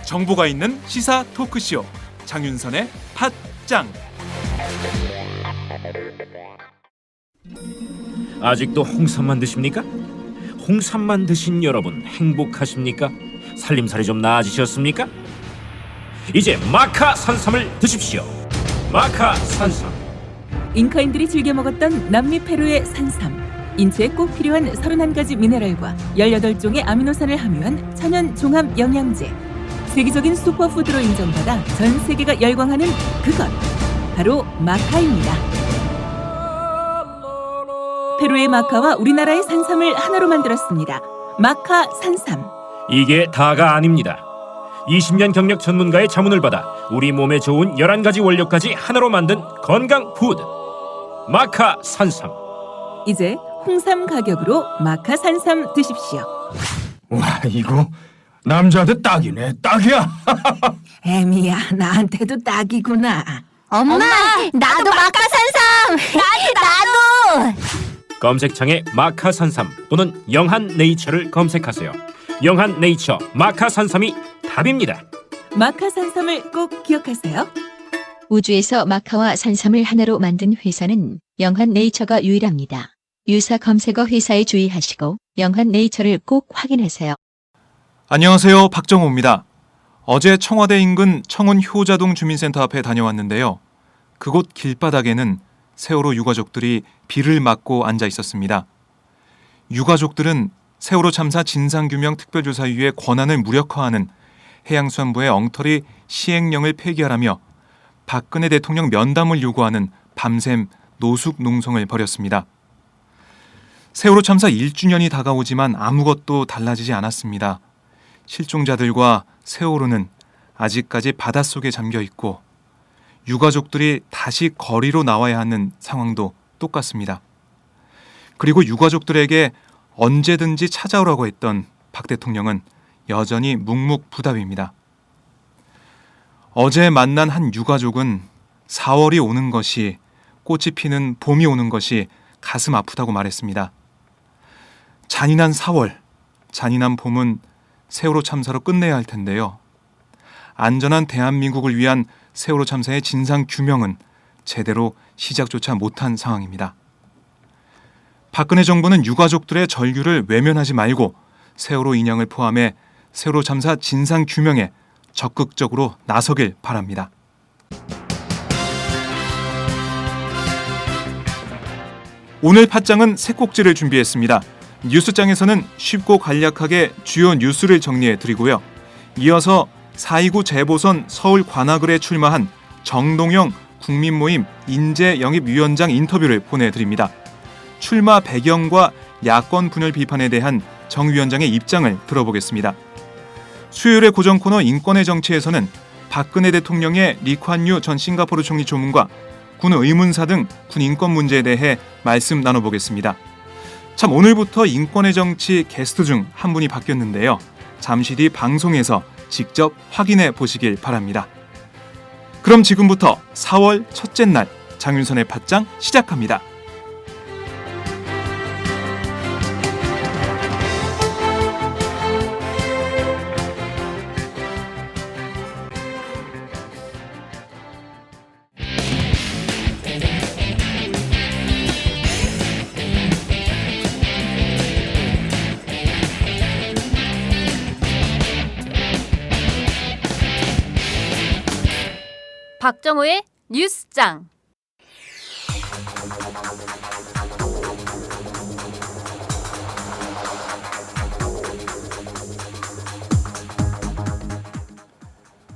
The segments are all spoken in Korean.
정보가 있는 시사 토크쇼 장윤선의 팟짱. 아직도 홍삼만 드십니까? 홍삼만 드신 여러분 행복하십니까? 살림살이 좀 나아지셨습니까? 이제 마카 산삼을 드십시오. 마카 산삼. 잉카인들이 즐겨 먹었던 남미 페루의 산삼. 인체에 꼭 필요한 31가지 미네랄과 18종의 아미노산을 함유한 천연 종합 영양제. 세계적인 슈퍼푸드로 인정받아 전 세계가 열광하는 그것 바로 마카입니다. 페루의 마카와 우리나라의 산삼을 하나로 만들었습니다. 마카 산삼. 이게 다가 아닙니다. 20년 경력 전문가의 자문을 받아 우리 몸에 좋은 11가지 원료까지 하나로 만든 건강 푸드 마카 산삼. 이제 홍삼 가격으로 마카 산삼 드십시오. 와, 이거 남자한테 딱이네. 딱이야. 애미야, 나한테도 딱이구나. 엄마, 나도 마카산삼. 나도. 검색창에 마카 산삼 또는 영한 네이처를 검색하세요. 영한 네이처 마카 산삼이 답입니다. 마카 산삼을 꼭 기억하세요. 우주에서 마카와 산삼을 하나로 만든 회사는 영한 네이처가 유일합니다. 유사 검색어 회사에 주의하시고 영한 네이처를 꼭 확인하세요. 안녕하세요, 박정호입니다. 어제 청와대 인근 청운 효자동 주민센터 앞에 다녀왔는데요. 그곳 길바닥에는 세월호 유가족들이 비를 맞고 앉아 있었습니다. 유가족들은 세월호 참사 진상규명 특별조사위의 권한을 무력화하는 해양수산부의 엉터리 시행령을 폐기하라며 박근혜 대통령 면담을 요구하는 밤샘 노숙 농성을 벌였습니다. 세월호 참사 1주년이 다가오지만 아무것도 달라지지 않았습니다. 실종자들과 세월호는 아직까지 바닷속에 잠겨 있고 유가족들이 다시 거리로 나와야 하는 상황도 똑같습니다. 그리고 유가족들에게 언제든지 찾아오라고 했던 박 대통령은 여전히 묵묵부답입니다. 어제 만난 한 유가족은 4월이 오는 것이, 꽃이 피는 봄이 오는 것이 가슴 아프다고 말했습니다. 잔인한 4월, 잔인한 봄은 세월호 참사로 끝내야 할 텐데요. 안전한 대한민국을 위한 세월호 참사의 진상 규명은 제대로 시작조차 못한 상황입니다. 박근혜 정부는 유가족들의 절규를 외면하지 말고 세월호 인양을 포함해 세월호 참사 진상 규명에 적극적으로 나서길 바랍니다. 오늘 팟짱은 세 꼭지를 준비했습니다. 뉴스장에서는 쉽고 간략하게 주요 뉴스를 정리해 드리고요. 이어서 4.29 재보선 서울 관악을에 출마한 정동영 국민모임 인재영입위원장 인터뷰를 보내드립니다. 출마 배경과 야권 분열 비판에 대한 정 위원장의 입장을 들어보겠습니다. 수요일의 고정 코너 인권의 정치에서는 박근혜 대통령의 리콴유 전 싱가포르 총리 조문과 군 의문사 등 군 인권 문제에 대해 말씀 나눠보겠습니다. 참 오늘부터 인권의 정치 게스트 중 한 분이 바뀌었는데요. 잠시 뒤 방송에서 직접 확인해 보시길 바랍니다. 그럼 지금부터 4월 첫째 날 장윤선의 팟짱 시작합니다. 박정호의 뉴스장.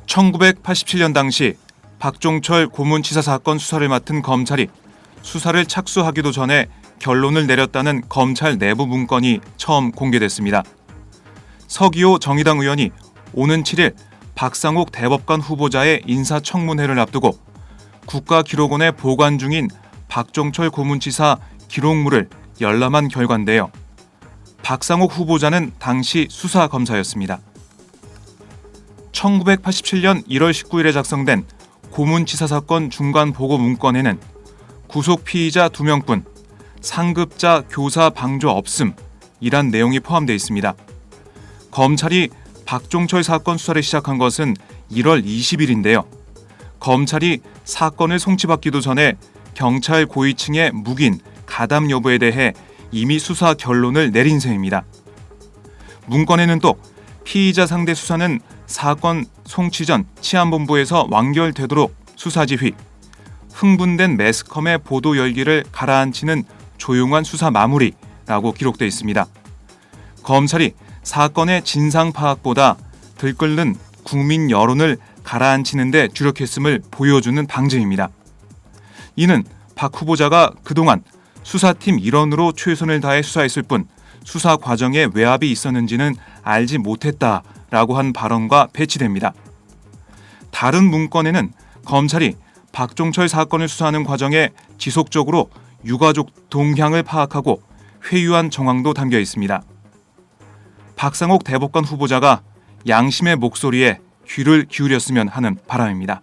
(1987년) 당시 박종철 고문치사 사건 수사를 맡은 검찰이 수사를 착수하기도 전에 결론을 내렸다는 검찰 내부 문건이 처음 공개됐습니다. 서기호 정의당 의원이 오는 7일 박상욱 대법관 후보자의 인사청문회를 앞두고 국가기록원에 보관 중인 박종철 고문치사 기록물을 열람한 결과인데요. 박상욱 후보자는 당시 수사검사였습니다. 1987년 1월 19일에 작성된 고문치사 사건 중간 보고 문건에는 구속 피의자 2명뿐 상급자 교사 방조 없음이란 내용이 포함되어 있습니다. 검찰이 박종철 사건 수사를 시작한 것은 1월 20일인데요. 검찰이 사건을 송치받기도 전에 경찰 고위층의 묵인, 가담 여부에 대해 이미 수사 결론을 내린 셈입니다. 문건에는 또 피의자 상대 수사는 사건 송치 전 치안본부에서 완결되도록 수사 지휘, 흥분된 매스컴의 보도 열기를 가라앉히는 조용한 수사 마무리라고 기록되어 있습니다. 검찰이 사건의 진상 파악보다 들끓는 국민 여론을 가라앉히는 데 주력했음을 보여주는 방증입니다. 이는 박 후보자가 그동안 수사팀 일원으로 최선을 다해 수사했을 뿐 수사 과정에 외압이 있었는지는 알지 못했다라고 한 발언과 배치됩니다. 다른 문건에는 검찰이 박종철 사건을 수사하는 과정에 지속적으로 유가족 동향을 파악하고 회유한 정황도 담겨 있습니다. 박상옥 대법관 후보자가 양심의 목소리에 귀를 기울였으면 하는 바람입니다.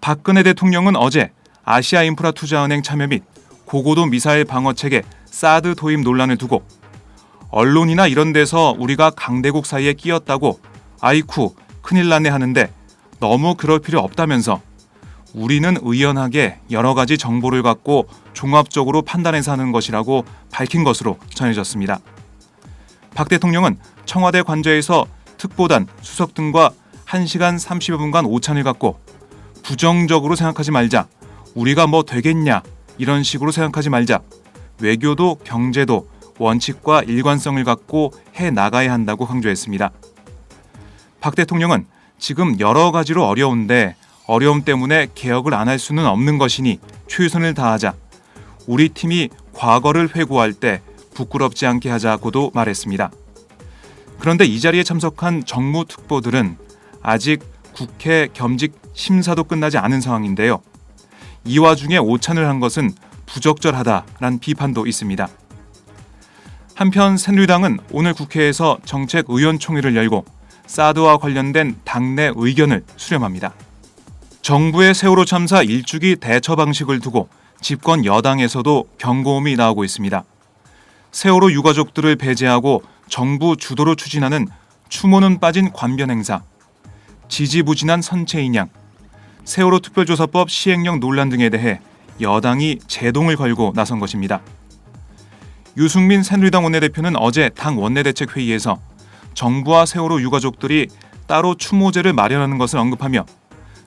박근혜 대통령은 어제 아시아인프라투자은행 참여 및 고고도 미사일 방어체계 사드 도입 논란을 두고 언론이나 이런 데서 우리가 강대국 사이에 끼었다고 아이쿠 큰일 났네 하는데 너무 그럴 필요 없다면서 우리는 의연하게 여러 가지 정보를 갖고 종합적으로 판단해서 하는 것이라고 밝힌 것으로 전해졌습니다. 박 대통령은 청와대 관저에서 특보단 수석 등과 1시간 30여 분간 오찬을 갖고 부정적으로 생각하지 말자, 우리가 뭐 되겠냐 이런 식으로 생각하지 말자, 외교도 경제도 원칙과 일관성을 갖고 해나가야 한다고 강조했습니다. 박 대통령은 지금 여러 가지로 어려운데 어려움 때문에 개혁을 안 할 수는 없는 것이니 최선을 다하자, 우리 팀이 과거를 회고할 때 부끄럽지 않게 하자고도 말했습니다. 그런데 이 자리에 참석한 정무 특보들은 아직 국회 겸직 심사도 끝나지 않은 상황인데요. 이 와중에 오찬을 한 것은 부적절하다라는 비판도 있습니다. 한편 새누리당은 오늘 국회에서 정책의원총회를 열고 사드와 관련된 당내 의견을 수렴합니다. 정부의 세월호 참사 일주기 대처 방식을 두고 집권 여당에서도 경고음이 나오고 있습니다. 세월호 유가족들을 배제하고 정부 주도로 추진하는 추모는 빠진 관변 행사, 지지부진한 선체 인양, 세월호 특별조사법 시행령 논란 등에 대해 여당이 제동을 걸고 나선 것입니다. 유승민 새누리당 원내대표는 어제 당 원내대책회의에서 정부와 세월호 유가족들이 따로 추모제를 마련하는 것을 언급하며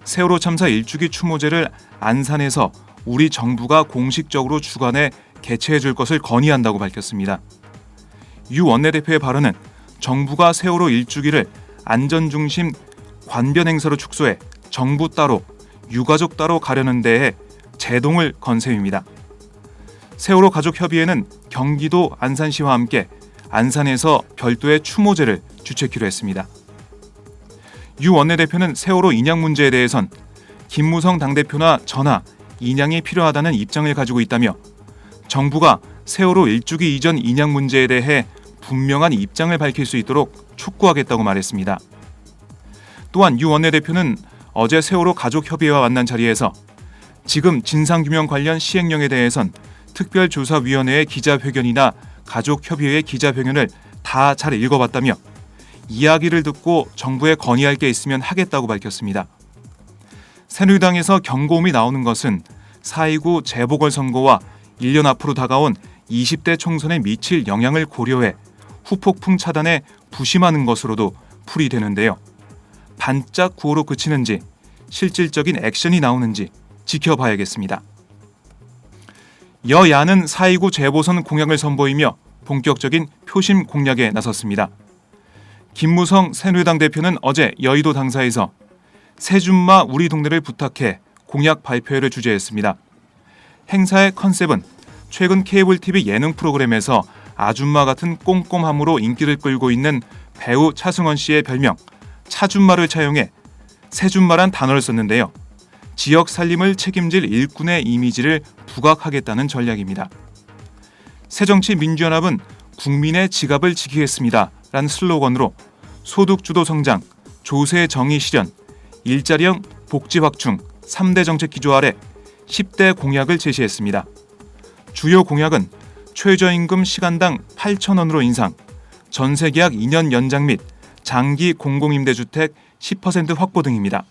세월호 참사 일주기 추모제를 안산에서 우리 정부가 공식적으로 주관해 개최해 줄 것을 건의한다고 밝혔습니다. 유 원내대표의 발언은 정부가 세월호 일주기를 안전중심 관변 행사로 축소해 정부 따로 유가족 따로 가려는 데에 제동을 건 셈입니다. 세월호 가족협의회는 경기도 안산시와 함께 안산에서 별도의 추모제를 주최키로 했습니다. 유 원내대표는 세월호 인양 문제에 대해선 김무성 당대표나 저나 인양이 필요하다는 입장을 가지고 있다며 정부가 세월호 일주기 이전 인양 문제에 대해 분명한 입장을 밝힐 수 있도록 촉구하겠다고 말했습니다. 또한 유 원내대표는 어제 세월호 가족협의회와 만난 자리에서 지금 진상규명 관련 시행령에 대해선 특별조사위원회의 기자회견이나 가족협의회의 기자회견을 다 잘 읽어봤다며 이야기를 듣고 정부에 건의할 게 있으면 하겠다고 밝혔습니다. 새누리당에서 경고음이 나오는 것은 4.29 재보궐선거와 1년 앞으로 다가온 20대 총선에 미칠 영향을 고려해 후폭풍 차단에 부심하는 것으로도 풀이되는데요. 반짝 구호로 그치는지 실질적인 액션이 나오는지 지켜봐야겠습니다. 여야는 4.29 재보선 공약을 선보이며 본격적인 표심 공략에 나섰습니다. 김무성 새누리당 대표는 어제 여의도 당사에서 새줌마 우리 동네를 부탁해 공약 발표회를 주재했습니다. 행사의 컨셉은 최근 케이블 TV 예능 프로그램에서 아줌마 같은 꼼꼼함으로 인기를 끌고 있는 배우 차승원 씨의 별명 차줌마를 차용해 새줌마란 단어를 썼는데요. 지역 살림을 책임질 일꾼의 이미지를 부각하겠다는 전략입니다. 새정치민주연합은 국민의 지갑을 지키겠습니다 라는 슬로건으로 소득주도 성장, 조세 정의 실현, 일자리형 복지 확충 3대 정책 기조 아래 10대 공약을 제시했습니다. 주요 공약은 최저임금 시간당 8,000원으로 인상, 전세계약 2년 연장 및 장기 공공임대주택 10% 확보 등입니다.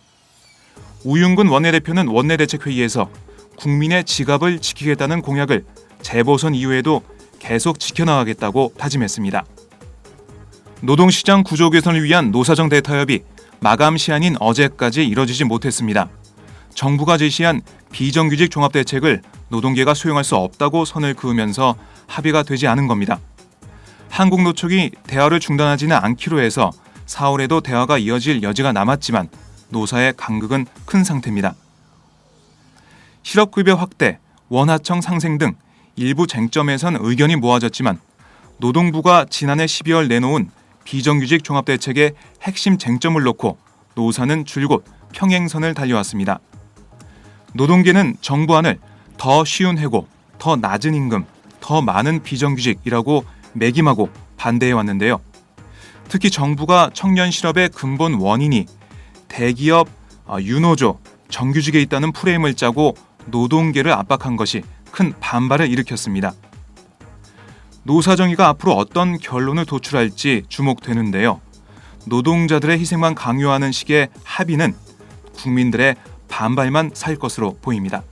우윤근 원내대표는 원내대책회의에서 국민의 지갑을 지키겠다는 공약을 재보선 이후에도 계속 지켜나가겠다고 다짐했습니다. 노동시장 구조 개선을 위한 노사정 대타협이 마감 시한인 어제까지 이뤄지지 못했습니다. 정부가 제시한 비정규직 종합대책을 노동계가 수용할 수 없다고 선을 그으면서 합의가 되지 않은 겁니다. 한국노총이 대화를 중단하지는 않기로 해서 4월에도 대화가 이어질 여지가 남았지만 노사의 간극은 큰 상태입니다. 실업급여 확대, 원하청 상생 등 일부 쟁점에선 의견이 모아졌지만 노동부가 지난해 12월 내놓은 비정규직 종합대책의 핵심 쟁점을 놓고 노사는 줄곧 평행선을 달려왔습니다. 노동계는 정부안을 더 쉬운 해고, 더 낮은 임금, 더 많은 비정규직이라고 매김하고 반대해왔는데요. 특히 정부가 청년 실업의 근본 원인이 대기업, 유노조, 정규직에 있다는 프레임을 짜고 노동계를 압박한 것이 큰 반발을 일으켰습니다. 노사정의가 앞으로 어떤 결론을 도출할지 주목되는데요. 노동자들의 희생만 강요하는 식의 합의는 국민들의 반발만 살 것으로 보입니다.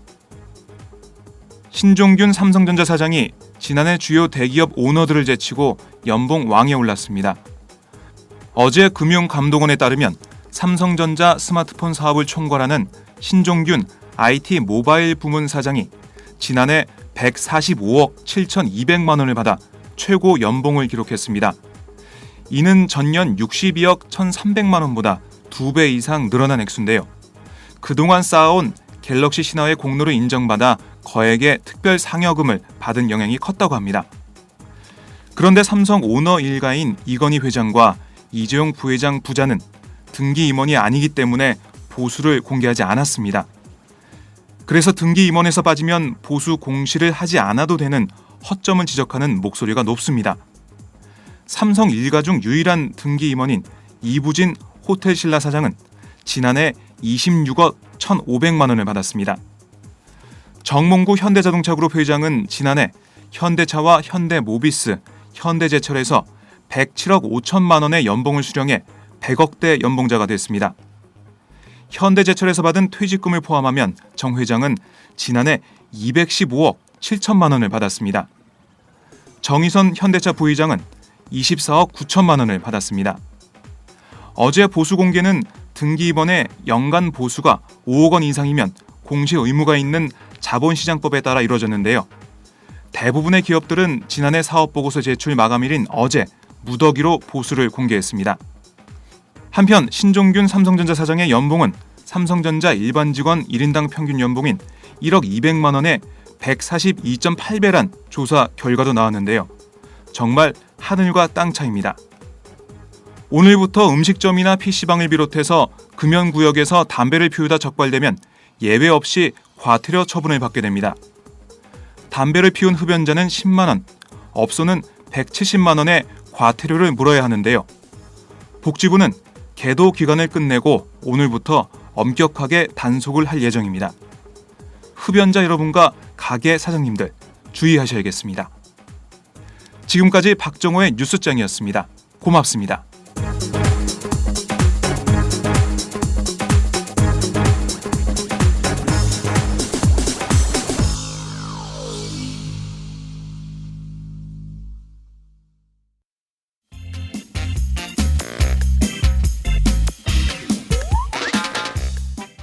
신종균 삼성전자 사장이 지난해 주요 대기업 오너들을 제치고 연봉 왕에 올랐습니다. 어제 금융감독원에 따르면 삼성전자 스마트폰 사업을 총괄하는 신종균 IT 모바일 부문 사장이 지난해 145억 7,200만 원을 받아 최고 연봉을 기록했습니다. 이는 전년 62억 1,300만 원보다 2배 이상 늘어난 액수인데요. 그동안 쌓아온 갤럭시 신화의 공로를 인정받아 거액의 특별 상여금을 받은 영향이 컸다고 합니다. 그런데 삼성 오너 일가인 이건희 회장과 이재용 부회장 부자는 등기 임원이 아니기 때문에 보수를 공개하지 않았습니다. 그래서 등기 임원에서 빠지면 보수 공시를 하지 않아도 되는 허점을 지적하는 목소리가 높습니다. 삼성 일가 중 유일한 등기 임원인 이부진 호텔신라 사장은 지난해 26억 1,500만 원을 받았습니다. 정몽구 현대자동차그룹 회장은 지난해 현대차와 현대모비스, 현대제철에서 107억 5천만 원의 연봉을 수령해 100억대 연봉자가 됐습니다. 현대제철에서 받은 퇴직금을 포함하면 정 회장은 지난해 215억 7천만 원을 받았습니다. 정의선 현대차 부회장은 24억 9천만 원을 받았습니다. 어제 보수 공개는 등기 임원의 연간 보수가 5억 원 이상이면 공시 의무가 있는 자본시장법에 따라 이루어졌는데요. 대부분의 기업들은 지난해 사업보고서 제출 마감일인 어제 무더기로 보수를 공개했습니다. 한편 신종균 삼성전자 사장의 연봉은 삼성전자 일반 직원 1인당 평균 연봉인 1억 200만 원에 142.8배란 조사 결과도 나왔는데요. 정말 하늘과 땅 차이입니다. 오늘부터 음식점이나 PC방을 비롯해서 금연구역에서 담배를 피우다 적발되면 예외 없이 과태료 처분을 받게 됩니다. 담배를 피운 흡연자는 10만 원, 업소는 170만 원의 과태료를 물어야 하는데요. 복지부는 계도 기간을 끝내고 오늘부터 엄격하게 단속을 할 예정입니다. 흡연자 여러분과 가게 사장님들 주의하셔야겠습니다. 지금까지 박정호의 뉴스장이었습니다. 고맙습니다.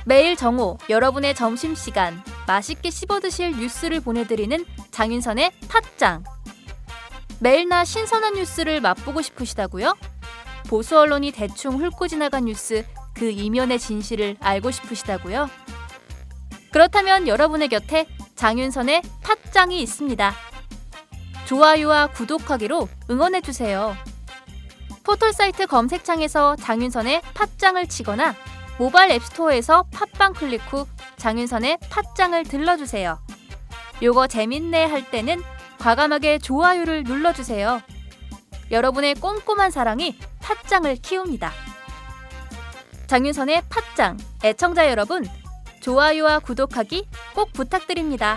매일 정오 여러분의 점심시간 맛있게 씹어드실 뉴스를 보내드리는 장윤선의 팟짱. 매일나 신선한 뉴스를 맛보고 싶으시다고요? 보수 언론이 대충 훑고 지나간 뉴스 그 이면의 진실을 알고 싶으시다고요? 그렇다면 여러분의 곁에 장윤선의 팟짱이 있습니다. 좋아요와 구독하기로 응원해주세요. 포털사이트 검색창에서 장윤선의 팟짱을 치거나 모바일 앱스토어에서 팟빵 클릭 후 장윤선의 팟짱을 들러주세요. 요거 재밌네 할 때는 과감하게 좋아요를 눌러주세요. 여러분의 꼼꼼한 사랑이 팟짱을 키웁니다. 장윤선의 팟짱 애청자 여러분, 좋아요와 구독하기 꼭 부탁드립니다.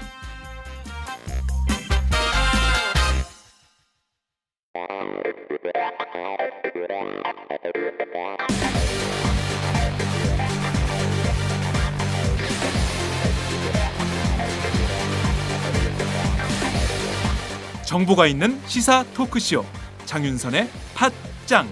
정보가 있는 시사 토크쇼 장윤선의 팟짱.